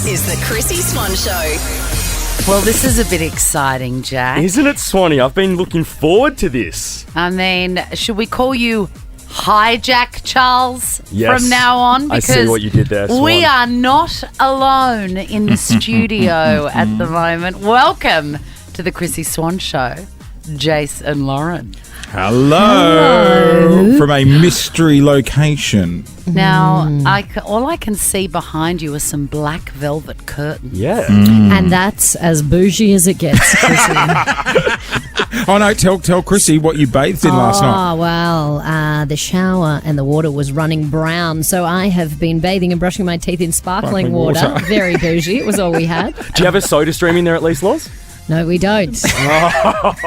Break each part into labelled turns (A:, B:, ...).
A: This is the Chrissy Swan Show.
B: Well, this is a bit exciting, Jack.
C: Isn't it, Swanee? I've been looking forward to this.
B: I mean, should we call you Hijack Charles
C: Yes.
B: from now on?
C: I see what you did there, Swan.
B: We are not alone in the studio at the moment. Welcome to the Chrissy Swan Show, Jase and Lauren.
D: Hello. From a mystery location.
B: Now, all I can see behind you are some black velvet curtains.
C: Yeah.
E: And that's as bougie as it gets, Chrissy.
D: Oh, no, tell Chrissy what you bathed in last night.
E: Oh, well, the shower and the water was running brown, so I have been bathing and brushing my teeth in sparkling water. Very bougie. It was all we had.
C: Do you have a soda stream in there at least, Loz?
E: No, we don't.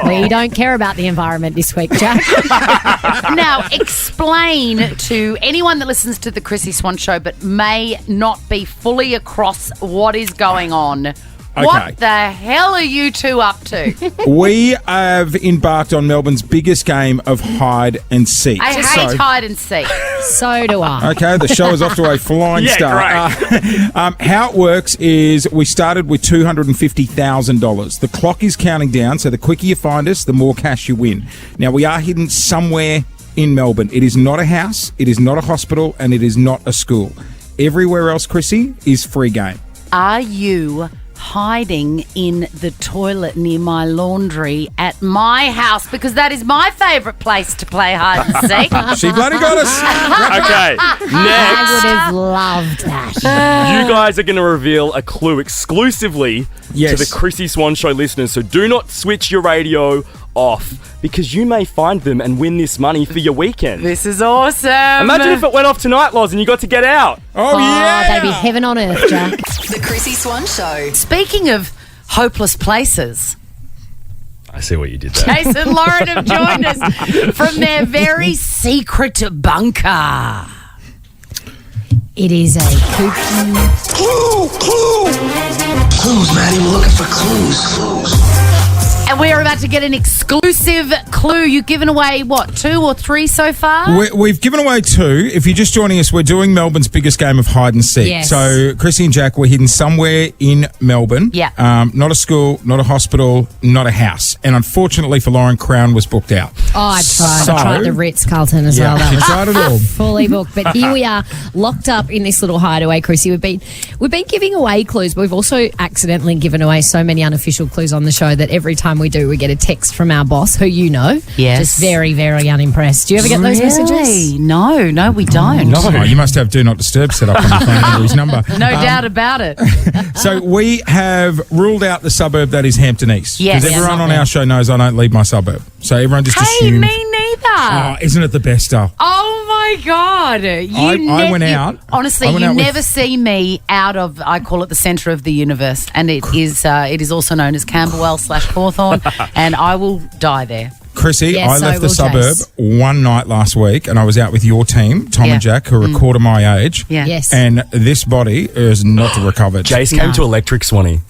E: We don't care about the environment this week, Jack.
B: Now, explain to anyone that listens to the Chrissy Swan Show but may not be fully across what is going on.
D: Okay.
B: What the hell are you two up to?
D: We have embarked on Melbourne's biggest game of hide and seek.
B: I hate hide and seek.
E: So do I.
D: Okay, the show is off to a flying start.
C: Great.
D: How it works is we started with $250,000. The clock is counting down, so the quicker you find us, the more cash you win. Now, we are hidden somewhere in Melbourne. It is not a house, it is not a hospital, and it is not a school. Everywhere else, Chrissy, is free game.
B: Are you hiding in the toilet near my laundry at my house? Because that is my favourite place to play hide and seek.
D: She bloody got us.
C: Okay,
E: I would
C: next,
E: have loved that.
C: you guys are going to reveal a clue exclusively
D: Yes.
C: to the Chrissy Swan Show listeners, so do not switch your radio off because you may find them and win this money for your weekend.
B: This is awesome.
C: Imagine if it went off tonight, Loz, and you got to get out.
D: Oh, yeah.
E: That'd be heaven on earth, Jack.
A: The Chrissy Swan Show.
B: Speaking of hopeless places,
C: I see what you did there.
B: Jase and Lauren have joined us from their very secret bunker.
E: It is a kooky.
F: Clues, Maddie. We're looking for clues.
B: And we are about to get an exclusive clue. You've given away, what, 2 or 3 so far?
D: We've given away 2. If you're just joining us, we're doing Melbourne's biggest game of hide and seek.
E: Yes.
D: So Chrissy and Jack were hidden somewhere in Melbourne.
B: Yeah.
D: Not a school, not a hospital, not a house. And unfortunately for Lauren, Crown was booked out.
E: Oh, I tried.
D: So-
E: I tried the Ritz-Carlton as well. That
D: she
E: was
D: tried it all.
E: fully booked. But here we are, locked up in this little hideaway, Chrissy. We've been giving away clues, but we've also accidentally given away so many unofficial clues on the show that every time we do, we get a text from our boss, who you know.
B: Yes.
E: Just very, very unimpressed. Do you ever get those messages?
B: No, we don't.
D: Oh, you must have Do Not Disturb set up on your phone under his number.
B: No doubt about it.
D: So we have ruled out the suburb that is Hampton East.
B: Yes.
D: Because everyone
E: Yeah,
D: on
E: not
D: our show knows I don't leave my suburb. So everyone just
B: Hey,
D: assumes.
B: me neither.
D: Oh, isn't it the best stuff?
B: Oh my God.
D: I went out.
B: Honestly,
D: I went
B: you
D: out with-
B: never see me out of, I call it the centre of the universe. And it is also known as Camberwell / Hawthorne. And I will die there.
D: Chrissy,
E: Yes,
D: I left
E: so
D: the
E: will
D: suburb
E: Jase.
D: one night last week and I was out with your team, Tom
B: Yeah.
D: and Jack, who are a quarter my age.
B: Yeah.
E: Yes.
D: And this body is not recovered.
C: Jace came to Electric, Swanee.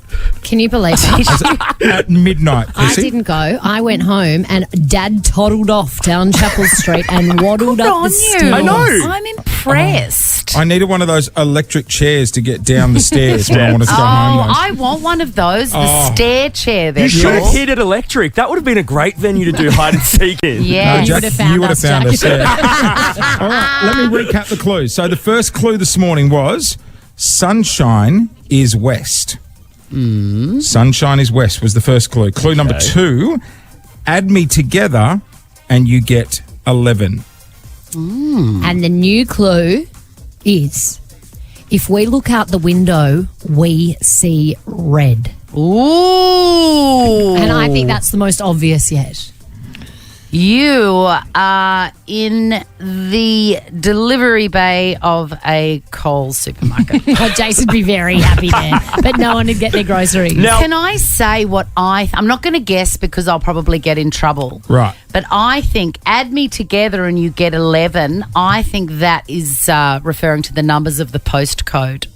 E: Can you believe it?
D: At midnight,
E: I
D: Chrissy.
E: didn't go. I went home and Dad toddled off down Chapel Street and waddled
B: Good
E: up
B: on
E: the
B: you.
E: stairs.
C: I know.
B: I'm impressed.
D: I needed one of those electric chairs to get down the stairs when I wanted to go home.
B: Oh,
D: though.
B: I want one of those. The stair chair there.
C: You should have
B: Paul.
C: hid at Electric. That would have been a great venue to do hide and seek in.
B: Yeah.
E: You
D: Jack,
E: would have found
D: you would have
E: us,
D: found
E: Jack.
D: us. Yeah. All right, let me recap the clues. So the first clue this morning was sunshine is west. Sunshine is west was the first clue. Clue number 2, add me together and you get 11.
E: And the new clue is, if we look out the window, we see red.
B: Ooh.
E: And I think that's the most obvious yet.
B: You are in the delivery bay of a Coles supermarket.
E: Oh, Jason would be very happy there, but no one would get their groceries.
C: Now-
B: Can I say what I'm not going to guess because I'll probably get in trouble.
D: Right.
B: But I think add me together and you get 11. I think that is referring to the numbers of the postcode.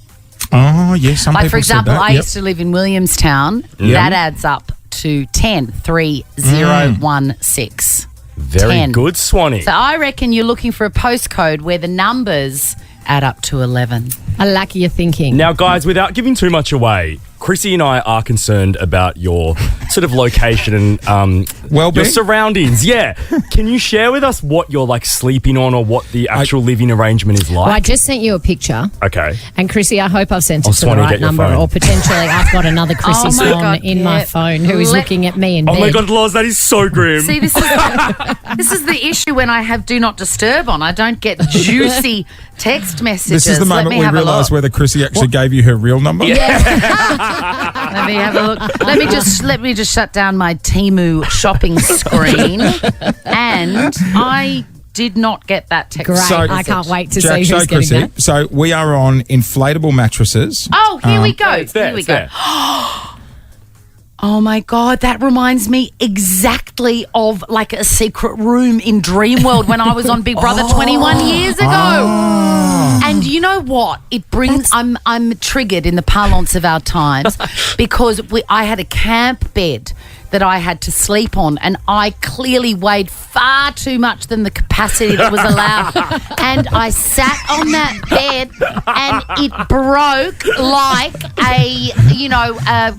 D: Oh, yes. Some
B: Like,
D: people
B: for example,
D: said that.
B: I used to live in Williamstown.
D: Yep.
B: That adds up to 103016.
C: Very
B: 10.
C: good, Swanee.
B: So I reckon you're looking for a postcode where the numbers add up to 11.
E: I like your thinking.
C: Now, guys, without giving too much away, Chrissy and I are concerned about your sort of location and your
D: Well-being?
C: surroundings. Yeah. Can you share with us what you're like sleeping on or what the actual living arrangement is like?
E: Well, I just sent you a picture.
C: Okay.
E: And Chrissy, I hope I've sent it
C: I'll
E: to the
C: Swanee,
E: right
C: get your
E: number,
C: phone.
E: or potentially I've got another Chrissy
B: Oh my
E: Swan
B: God,
E: in my
B: yeah.
E: phone who is looking at me in
C: Oh
E: bed.
C: my God, Loz, that is so grim.
B: See, this is the issue when I have Do Not Disturb on. I don't get juicy text messages.
D: This is the
B: Let
D: moment
B: me
D: we
B: have a
D: realise
B: look.
D: whether Chrissy actually gave you her real number.
B: Let me have a look. Let me just shut down my Temu shopping screen. And I did not get that text.
E: Great.
D: So-
E: I can't wait to
D: Jack,
E: see
D: show
E: who's getting
D: Chrissy.
E: that.
D: So we are on inflatable mattresses.
B: Oh, here we go.
C: it's there,
B: Here we
C: it's
B: go.
C: there.
B: Oh my God, that reminds me exactly of like a secret room in Dreamworld when I was on Big Brother 21 years ago. And you know what? It brings I'm triggered in the parlance of our times because I had a camp bed that I had to sleep on, and I clearly weighed far too much than the capacity that was allowed. And I sat on that bed, and it broke like a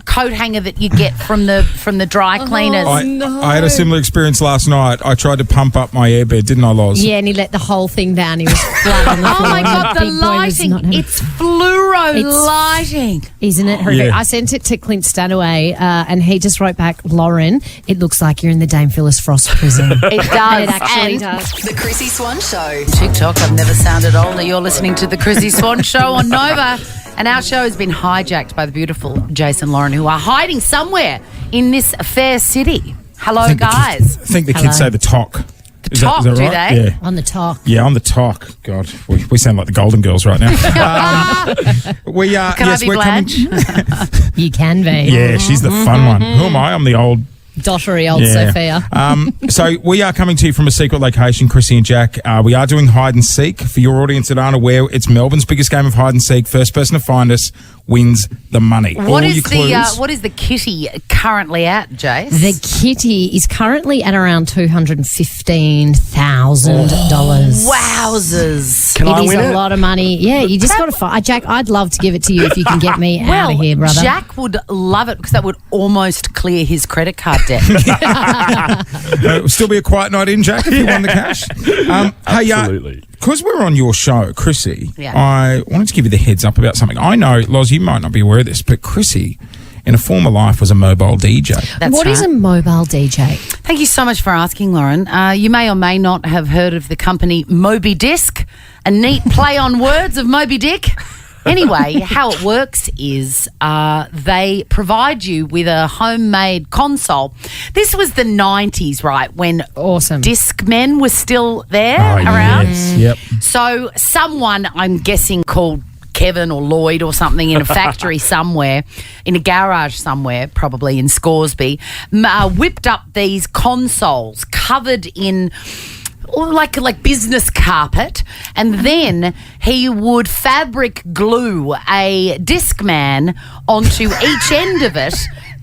B: coat hanger that you get from the dry cleaners.
D: I had a similar experience last night. I tried to pump up my airbed, didn't I, Loz?
E: Yeah, and he let the whole thing down. He was flat on the floor.
B: Oh my God, the
E: big boy was
B: lighting.
E: not having-
B: It's fluoro lighting.
E: Isn't it horrific?
D: Yeah.
E: I sent it to Clint Stanaway and he just wrote back, Lauren, it looks like you're in the Dame Phyllis Frost prison.
B: It does.
E: It actually
B: And
E: does.
A: The Chrissy Swan Show.
B: TikTok, I've never sounded older. You're listening to the Chrissy Swan Show on Nova. And our show has been hijacked by the beautiful Jase and Lauren, who are hiding somewhere in this fair city. Hello, guys.
D: I think the
E: Hello.
D: kids say the talk.
B: The
D: Is that-
B: talk,
D: is that
B: do
D: right?
B: they?
D: Yeah.
E: On the talk.
D: Yeah, on the talk. God, we sound like the Golden Girls right now. We are.
B: Can
D: yes,
B: I be
D: we're
B: Blanche?
D: coming.
E: You can be.
D: Yeah, she's the fun one. Who am I? I'm the old.
E: Dottery old
D: Yeah.
E: Sophia.
D: So we are coming to you from a secret location, Chrissy and Jack. We are doing hide and seek. For your audience that aren't aware, it's Melbourne's biggest game of hide and seek. First person to find us wins the money.
B: What
D: All
B: is
D: your clues.
B: what is the kitty currently at, Jase?
E: The kitty is currently at around $215,000.
B: Wowzers.
C: Can I
E: It is
C: win
E: a
C: it?
E: lot of money. Yeah, you just got to find. Jack, I'd love to give it to you if you can get me out of here, brother.
B: Jack would love it because that would almost clear his credit card debt.
D: It'll still be a quiet night in, Jack, if you won the cash.
C: Absolutely.
D: Because we're on your show, Chrissy,
B: Yeah.
D: I wanted to give you the heads up about something. I know, Loz, you might not be aware of this, but Chrissy, in a former life, was a mobile DJ.
B: That's
E: What is
B: right.
E: a mobile DJ?
B: Thank you so much for asking, Lauren. You may or may not have heard of the company Moby Disc, a neat play on words of Moby Dick. Anyway, how it works is they provide you with a homemade console. This was the 90s, right, when
E: Awesome.
B: Discmen were still there around.
D: Yes. Yep.
B: So someone, I'm guessing, called Kevin or Lloyd or something in a factory somewhere, in a garage somewhere, probably in Scoresby, whipped up these consoles covered in like business carpet, and then he would fabric glue a Discman onto each end of it,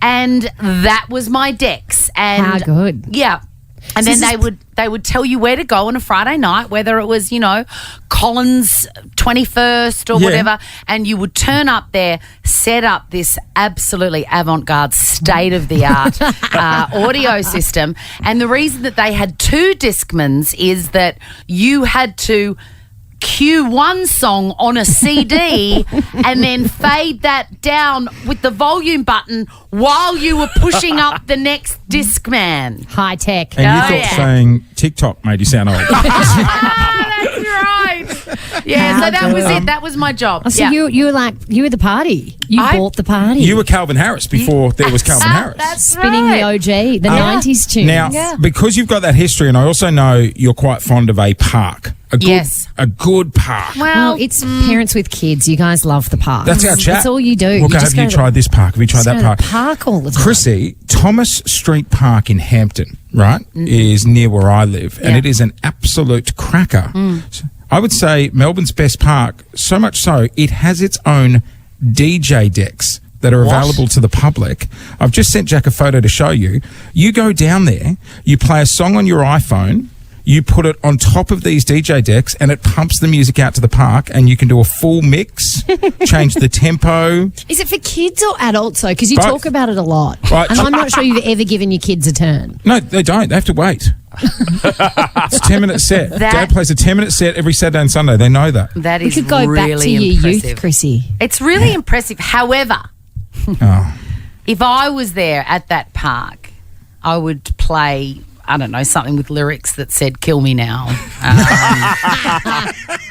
B: and that was my decks. And
E: How good.
B: Yeah. And
E: So
B: then
E: this is
B: they would tell you where to go on a Friday night, whether it was, Collins 21st or
D: Yeah.
B: whatever, and you would turn up there, set up this absolutely avant-garde, state-of-the-art audio system. And the reason that they had two Discmans is that you had to cue one song on a CD and then fade that down with the volume button while you were pushing up the next Discman.
E: High tech.
D: And you
B: Oh,
D: thought
B: yeah.
D: saying TikTok made you sound old.
B: That's right. Yeah, so that was it. That was my job.
E: Oh, so
B: yeah.
E: you were the party. You
B: I-
E: bought the party.
D: You were Calvin Harris before there was Calvin Harris.
B: That's
E: spinning
B: right.
E: the OG, the 90s tune.
D: Now, because you've got that history, and I also know you're quite fond of a park.
B: Yes.
D: A good park.
E: Well, it's parents with kids. You guys love the park.
D: That's our chat.
E: That's all you do.
D: Look,
E: you
D: have you tried this park? Have you tried that park?
E: Park all the time.
D: Chrissy, Thomas Street Park in Hampton, right, is near where I live, and
B: Yeah.
D: it is an absolute cracker. So I would say Melbourne's best park, so much so, it has its own DJ decks that are available to the public. I've just sent Jack a photo to show you. You go down there, you play a song on your iPhone, You put it on top of these DJ decks and it pumps the music out to the park, and you can do a full mix, change the tempo.
E: Is it for kids or adults, though? Because you
D: Both.
E: talk about it a lot.
D: Right.
E: And I'm not sure you've ever given your kids a turn.
D: No, they don't. They have to wait. It's a 10-minute set.
B: That-
D: Dad plays a 10-minute set every Saturday and Sunday. They know that.
B: That
E: We
B: is
E: could go
B: really
E: back to your
B: impressive.
E: youth, Chrissy.
B: It's really impressive. However,
D: Oh.
B: if I was there at that park, I would play, I don't know, something with lyrics that said, "Kill me now."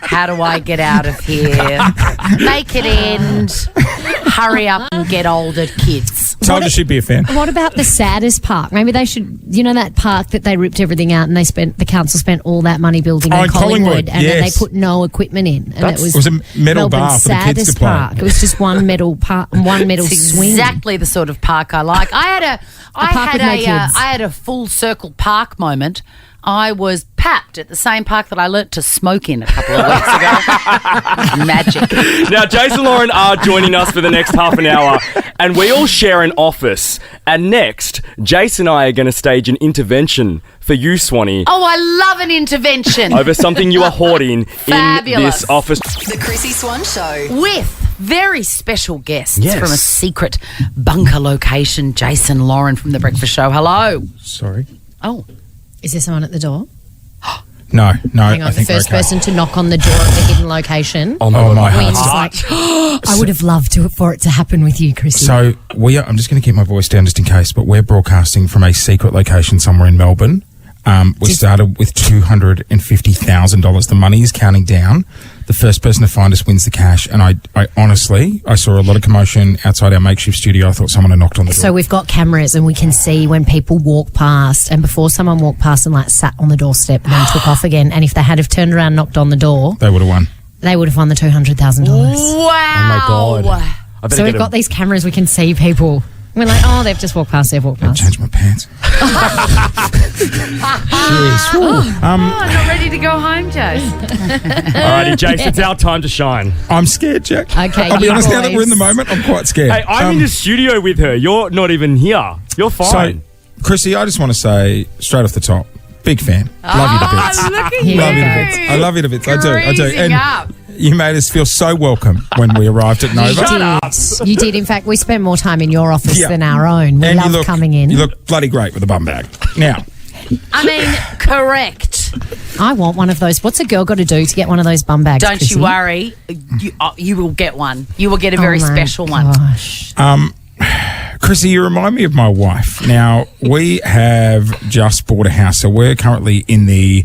B: How do I get out of here? Make it end. Hurry up and get older, kids.
D: Told you she'd be a fan.
E: What about the saddest park? Maybe they should, that park that they ripped everything out and the council spent all that money building
D: Oh,
E: in
D: in
E: Collingwood,
D: Collingwood,
E: and then they
D: yes.
E: put no equipment in. And
D: It was a metal bar
E: Melbourne's
D: for the kids to
E: saddest
D: play.
E: park. It was just one metal
B: It's
E: swing.
B: exactly the sort of park I like. I
E: park with no kids.
B: had a full circle park moment. I was papped at the same park that I learnt to smoke in a couple of weeks ago. Magic.
C: Now, Jase and Lauren are joining us for the next half an hour, and we all share an office. And next, Jase and I are going to stage an intervention for you, Swanee,
B: Oh, I love an intervention.
C: over something you are hoarding in
B: Fabulous.
C: this office.
A: The Chrissy Swan Show.
B: With very special guests
C: Yes.
B: from a secret bunker location, Jase and Lauren from The Breakfast Show. Hello.
D: Sorry.
B: Oh,
E: Is there someone at the door?
D: No.
E: Hang
D: I
E: on, the
D: think we're
E: first
D: okay.
E: person to knock on the door of the hidden location.
D: Oh, my
E: Wayne's
D: heart.
E: just like, I would have loved for it to happen with you, Chrissy.
D: So I'm just going to keep my voice down just in case, but we're broadcasting from a secret location somewhere in Melbourne. We started with $250,000. The money is counting down. The first person to find us wins the cash. And I honestly saw a lot of commotion outside our makeshift studio. I thought someone had knocked on the door.
E: So we've got cameras and we can see when people walk past, and before someone walked past and sat on the doorstep and then took off again. And if they had have turned around and knocked on the door,
D: They would have won.
E: they would have won the $200,000.
B: wow.
C: Oh, my God. I better
E: So we've
C: get
E: got these cameras, we can see people. We're like, oh, they've just walked past, they've walked
D: I
E: past.
D: changed my pants. Jeez. Whew.
B: I'm not ready to go home, Jase.
C: Alrighty, Jase, it's our time to shine.
D: I'm scared, Jack.
E: Okay,
D: I'll be
E: you
D: honest, now that
E: boys.
D: we're in the moment, I'm quite scared.
C: Hey, I'm in the studio with her. You're not even here. You're fine.
D: So, Chrissy, I just want to say straight off the top, big fan. Love you to bits.
B: Oh, look at
E: Yeah.
D: Love you to bits. I love you to bits. I do.
B: Greasing
D: And
B: up.
D: you made us feel so welcome when we arrived at Nova.
E: You did. In fact, we spent more time in your office
D: Yeah.
E: than our own. We
D: And
E: love coming in.
D: You look bloody great with a bum bag. Now,
B: I mean, correct.
E: I want one of those. What's a girl got to do to get one of those bum bags?
B: Don't
E: Chrissy?
B: you worry. You will get one. You will get a very
E: Oh my
B: special one.
E: gosh.
D: Chrissy, you remind me of my wife. Now, we have just bought a house, so we're currently in the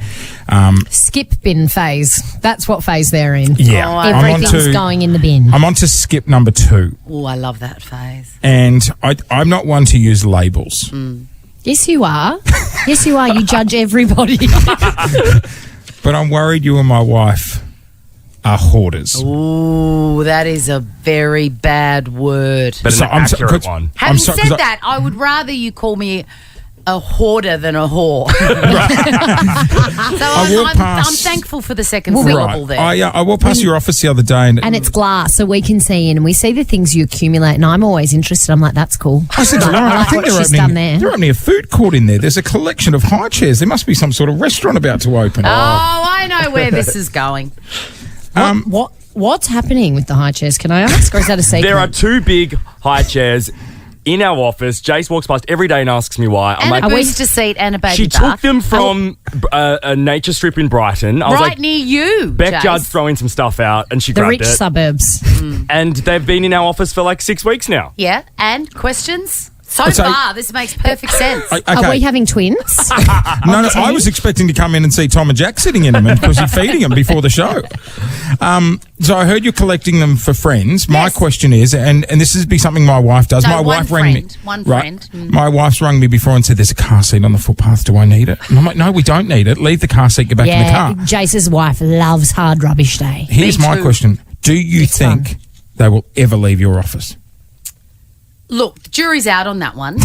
E: Skip bin phase. That's what phase they're in.
D: yeah.
B: Oh,
D: I'm
E: Everything's
D: onto-
E: going in the bin.
D: I'm on to skip number 2,
B: Oh, I love that phase.
D: and I'm not one to use labels.
E: Yes, you are. Yes, you are. You judge everybody.
D: But I'm worried you and my wife are hoarders.
B: Ooh, that is a very bad word.
C: But
D: So
C: an
D: I'm so-
C: accurate
D: could-
C: one.
B: Having
D: sorry,
B: said
D: 'cause
B: that, I would rather you call me a hoarder than a whore. So
D: walk
B: I'm
D: past-
B: thankful for the second
E: Well,
B: syllable there.
D: I walked past your office the other day,
E: And it's glass, so we can see in and we see the things you accumulate. And I'm always interested. I'm like, that's cool.
D: I said to Lauren, I
E: like
D: think
E: what
D: they're
E: she's done
D: opening,
E: there.
D: they're opening a food court in there. There's a collection of high chairs. There must be some sort of restaurant about to open.
B: Oh, I know where this is going.
E: What's happening with the high chairs? Can I ask? Or is that a secret?
C: There are 2 big high chairs in our office. Jase walks past every day and asks me why. I'm
B: And
C: like,
B: a booster seat and a baby
C: she
B: bath.
C: took them from a nature strip in Brighton. I was
B: right
C: like,
B: near you,
C: Backyard's
B: Jase.
C: throwing some stuff out, and she
E: the
C: grabbed
E: rich
C: it.
E: suburbs.
C: And they've been in our office for like 6 weeks now.
B: Yeah, and questions? So
D: So-
B: far, this makes perfect sense.
D: Okay.
E: Are we having twins?
D: No, I was expecting to come in and see Tom and Jack sitting in them because you're feeding them before the show. So I heard you're collecting them for friends. My
B: Yes.
D: question is, and this is be something my wife does.
B: No,
D: my
B: one
D: wife rang me.
B: friend, one
D: Right.
B: friend. Mm.
D: My wife's rung me before and said, "There's a car seat on the footpath. Do I need it?" And I'm like, "No, we don't need it. Leave the car seat. Get back in the
E: yeah,
D: car."
E: Jace's wife loves hard rubbish day.
D: Here's
B: Me
D: my
B: too.
D: question: do you
E: It's
D: think
E: fun.
D: they will ever leave your office?
B: Look, the jury's out on that one.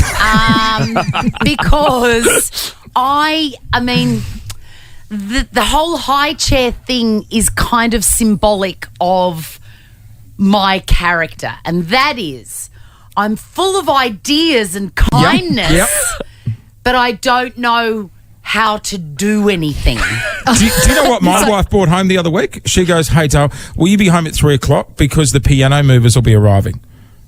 B: Because I mean, the whole high chair thing is kind of symbolic of my character. And that is, I'm full of ideas and kindness,
D: Yep.
B: but I don't know how to do anything.
D: Do you know what my wife brought home the other week? She goes, "Hey, Dale, will you be home at 3:00 because the piano movers will be arriving?"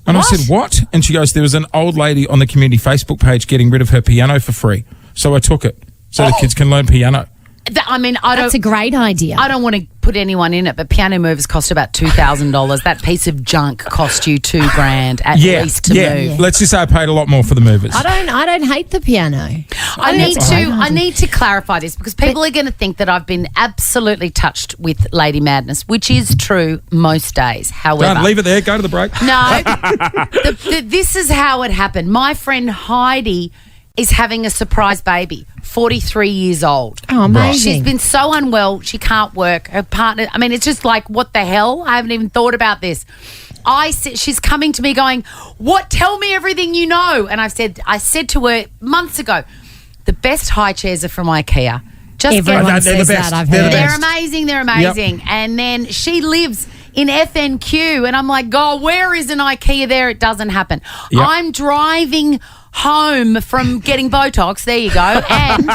D: And I said, "What?" And she goes, "There was an old lady on the community Facebook page getting rid of her piano for free. So I took it so the kids can learn piano."
E: That's a great idea.
B: I don't want to put anyone in it, but piano movers cost about $2,000. That piece of junk cost you $2,000 at least to move.
D: Let's just say I paid a lot more for the movers.
E: I don't hate the piano.
B: I need to clarify this because people are going to think that I've been absolutely touched with Lady Madness, which is true most days. However,
D: Don't leave it there. Go to the break.
B: no, this is how it happened. My friend Heidi is having a surprise baby, 43 years old.
E: Oh, amazing.
B: She's been so unwell, she can't work. Her partner, it's just like, what the hell? I haven't even thought about this. She's coming to me going, "What? Tell me everything you know." And I said to her months ago, the best high chairs are from IKEA.
E: Everyone says that, I've heard.
B: They're amazing. They're amazing. Yep. And then she lives in FNQ, and I'm like, "God, where is an IKEA there?" It doesn't happen. Yep. I'm driving home from getting Botox. There you go. And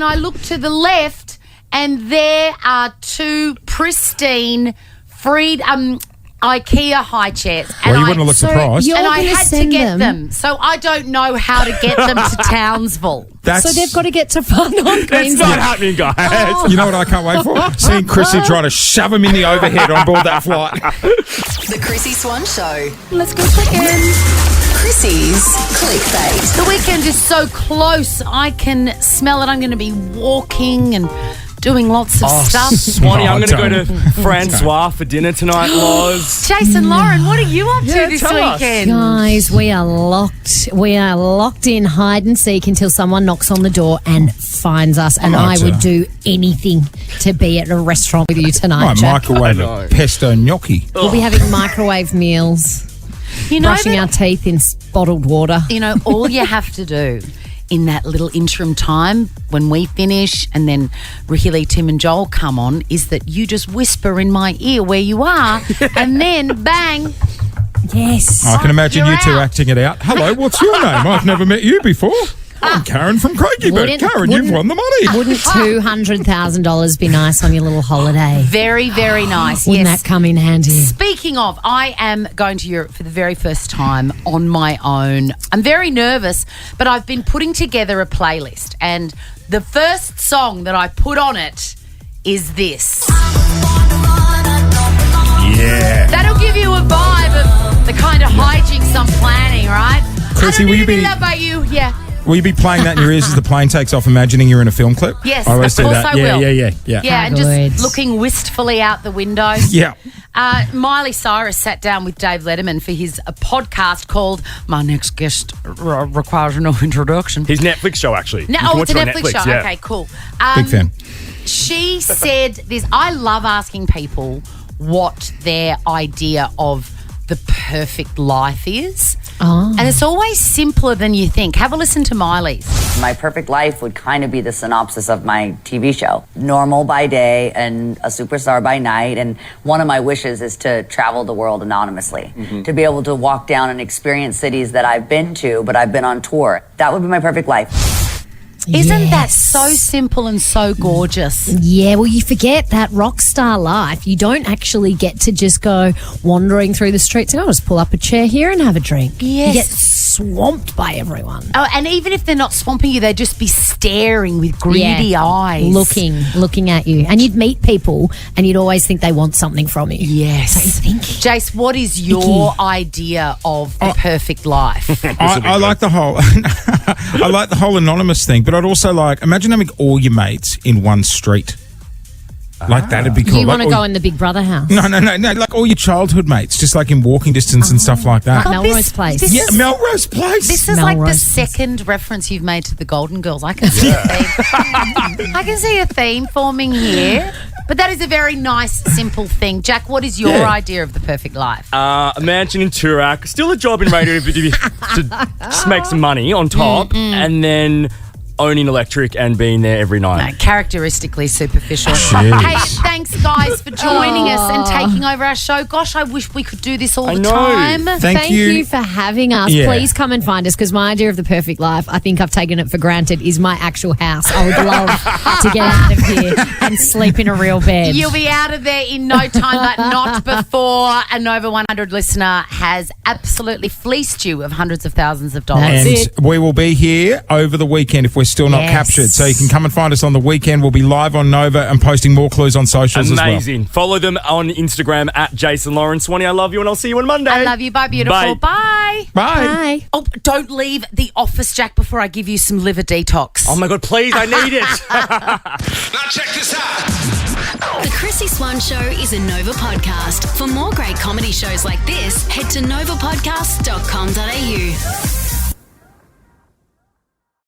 B: I look to the left, and there are two pristine, freed IKEA high chairs.
D: Well, you wouldn't look surprised.
B: And I had to get them. So I don't know how to get them to Townsville.
E: So they've got to get to Fun on Queensland.
C: It's not happening, guys.
B: Oh.
D: You know what I can't wait for? Seeing Chrissy try to shove him in the overhead on board that flight.
A: The Chrissy Swan Show.
B: Let's go clicking.
A: Chrissy's clickbait.
B: The weekend is so close. I can smell it. I'm going to be walking and doing lots of stuff.
C: Swanee, I'm going to go to Francois for dinner tonight, Loz.
B: Jase and Lauren, what are you up to this
C: tell us.
B: weekend?
E: Guys, we are locked. We are locked in hide and seek until someone knocks on the door and finds us. And I would do anything to be at a restaurant with you tonight, Jack.
D: Microwave a pesto gnocchi.
E: We'll be having microwave meals, brushing our teeth in bottled water.
B: All you have to do in that little interim time when we finish and then Rahili, Tim and Joel come on is that you just whisper in my ear where you are and then bang.
E: Yes.
D: I can imagine
B: You're
D: you two
B: out.
D: acting it out. "Hello, what's your name? I've never met you before. I'm Karen from Craigie, but Karen, you've won the money."
E: Wouldn't $200,000 be nice on your little holiday?
B: Very, very nice.
E: Wouldn't
B: yes.
E: that come in handy?
B: Speaking of, I am going to Europe for the very first time on my own. I'm very nervous, but I've been putting together a playlist, and the first song that I put on it is this.
D: Yeah.
B: That'll give you a vibe of the kind of hijinks I'm planning, right?
D: Chrissy,
B: I don't
D: will you
B: need to
D: be-
B: love about you. Yeah.
D: Will you be playing that in your ears as the plane takes off, imagining you're in a film clip?
B: Yes,
D: I always
B: of
D: do
B: course
D: that.
B: I will.
D: Yeah.
B: Yeah, and
E: Good.
B: just looking wistfully out the window.
D: Yeah.
B: Miley Cyrus sat down with Dave Letterman for his podcast called My Next Guest Requires No Introduction.
C: His Netflix show, actually.
B: No,
C: You can watch
B: it's a
C: it on
B: Netflix show.
C: yeah.
B: Okay, cool.
D: Big fan.
B: She said this. I love asking people what their idea of the perfect life is.
E: Oh.
B: And it's always simpler than you think. Have a listen to Miley's.
G: My perfect life would kind of be the synopsis of my TV show. Normal by day and a superstar by night. And one of my wishes is to travel the world anonymously, to be able to walk down and experience cities that I've been to, but I've been on tour. That would be my perfect life.
B: Isn't that so simple and so gorgeous?
E: Yeah, well, you forget that rock star life. You don't actually get to just go wandering through the streets and I'll just pull up a chair here and have a drink.
B: Yes.
E: You get swamped by everyone.
B: Oh, and even if they're not swamping you, they'd just be staring with greedy eyes.
E: Looking at you. And you'd meet people and you'd always think they want something from you.
B: Yes.
E: Don't you think?
B: Jace, what is your idea of the perfect life?
D: I like the whole I like the whole anonymous thing, but I'd also imagine having all your mates in one street. Like that'd be cool.
E: You want to
D: Like,
E: go in the Big Brother house?
D: No, like all your childhood mates, just like in walking distance and stuff like that.
E: Like Melrose Place.
B: this
D: Yeah,
B: is-
D: Melrose Place.
B: This is like the
E: Melrose.
B: second reference you've made to the Golden Girls. I can see a theme. I can see a theme forming here. But that is a very nice, simple thing. Jack, what is your idea of the perfect life?
C: A mansion in Toorak, still a job in radio to just make some money on top, and then owning electric and being there every night.
B: Characteristically superficial.
D: Jeez.
B: Hey, thanks Thanks, guys, for joining us and taking over our show. Gosh, I wish we could do this all the
C: know.
B: time.
D: Thank
E: you for having us.
D: Yeah.
E: Please come and find us because my idea of the perfect life, I think I've taken it for granted, is my actual house. I would love to get out of here and sleep in a real bed.
B: You'll be out of there in no time, but not before a Nova 100 listener has absolutely fleeced you of hundreds of thousands of dollars.
D: And
E: it.
D: we will be here over the weekend if we're still not
B: Yes.
D: captured. So you can come and find us on the weekend. We'll be live on Nova and posting more clues on socials
C: Amazing. Follow them on Instagram at Jase and Lauren. Swanee, I love you, and I'll see you on Monday.
B: I love you. Bye, beautiful.
C: Bye.
B: Bye.
D: as well. Bye.
E: Bye.
B: Oh, don't leave the office, Jack, before I give you some liver detox.
C: Oh my God, please, I need it.
F: Now check this out.
A: The Chrissy Swan Show is a Nova podcast. For more great comedy shows like this, head to novapodcast.com.au.